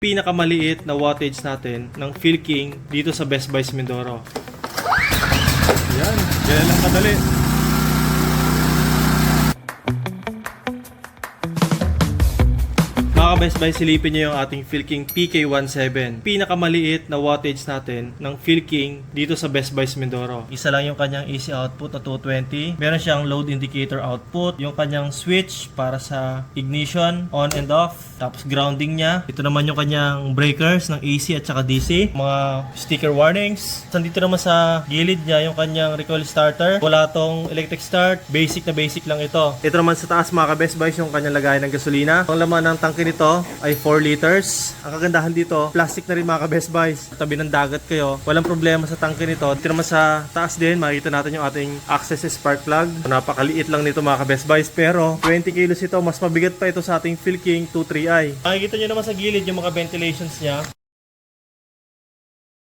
pinakamaliit na wattage natin ng Philking dito sa Best Buy Mindoro. Yan, ganyan lang kadali. Mga Best Buy, silipin nyo yung ating Philking PK17. Pinakamaliit na wattage natin ng Philking dito sa Best Buy Mindoro. Isa lang yung kanyang AC output na 220. Meron siyang load indicator output. Yung kanyang switch para sa ignition, on and off. Tapos grounding niya. Ito naman yung kanyang breakers ng AC at saka DC. Mga sticker warnings. Nandito naman sa gilid niya yung kanyang recoil starter. Wala tong electric start. Basic na basic lang ito. Ito naman sa taas mga Best Buy yung kanyang lagayan ng gasolina. Ang laman ng tangke nito ay 4 liters. Ang kagandahan dito, plastic na rin mga Best Buy. Tabi ng dagat kayo, walang problema sa tangke nito. Dito naman sa taas din, makikita natin yung ating access spark plug. Napakaliit lang nito mga Best Buy, pero 20 kilos ito. Mas mabigat pa ito sa ating Philking 23i. Makikita nyo naman sa gilid yung mga ventilations niya.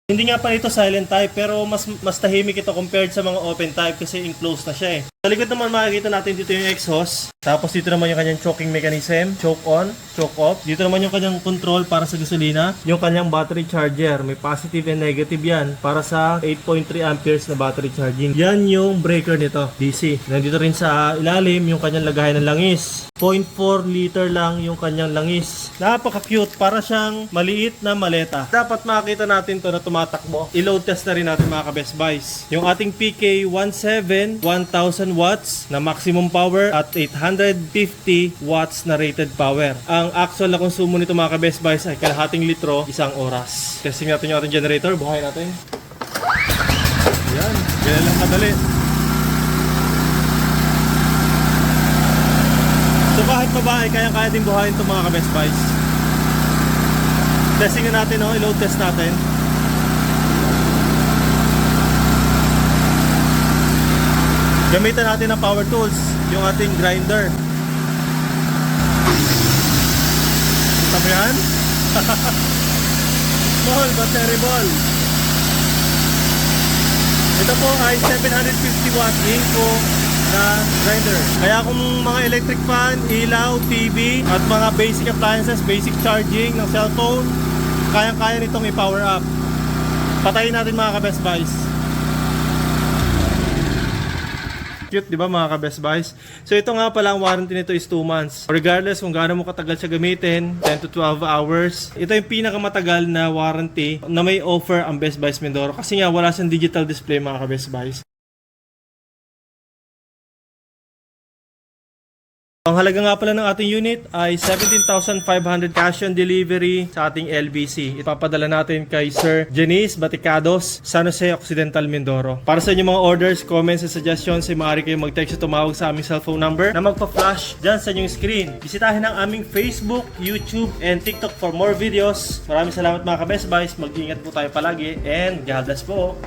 Hindi nga pa ito silent type, pero mas tahimik ito compared sa mga open type kasi enclosed na siya eh. Sa likod naman makikita natin dito yung exhaust. Tapos dito naman yung kanyang choking mechanism, choke on, choke off. Dito naman yung kanyang control para sa gasolina. Yung kanyang battery charger, may positive and negative yan para sa 8.3 amperes na battery charging. Yan yung breaker nito, DC. Nandito rin sa ilalim yung kanyang lagayan ng langis. 0.4 liter lang yung kanyang langis. Napaka-cute, para siyang maliit na maleta. Dapat makita natin to na tumatakbo. I-load test na rin natin mga ka-Best Buys. Yung ating PK17, 1000 watts na maximum power at 850 watts na rated power. Ang actual na konsumo nito mga ka-Best Buys ay kalahating litro, 1 oras. Testing natin yung ating generator. Buhayin natin. Yan, ganyan lang kadali. So kahit pa ba ay kaya-kaya din buhayin itong mga ka-Best Buys. Testing na natin, i-load test natin. Gamitan natin ng power tools, yung ating grinder. Kita mo yan? Small but terrible. Ito po ay 750 watt Inco na grinder. Kaya kung mga electric fan, ilaw, TV, at mga basic appliances, basic charging ng cellphone, kayang-kaya nitong i-power up. Patayin natin mga ka-Best Buys. Cute, di ba mga ka-Best Buys? So ito nga pala, ang warranty nito is 2 months. Regardless kung gaano mo katagal siya gamitin, 10 to 12 hours. Ito yung pinakamatagal na warranty na may offer ang Best Buy Mindoro. Kasi nga wala siyang digital display mga ka-Best Buys. Ang halaga nga pala ng ating unit ay 17,500 cash on delivery sa ating LBC. Ipapadala natin kay Sir Janice Baticados, San Jose Occidental, Mindoro. Para sa inyong mga orders, comments, and suggestions, ay maaari kayong mag-text o tumawag sa aming cellphone number na magpa-flash dyan sa inyong screen. Bisitahin ang aming Facebook, YouTube, and TikTok for more videos. Maraming salamat mga ka-Best Buys. Mag-ingat po tayo palagi and God bless po.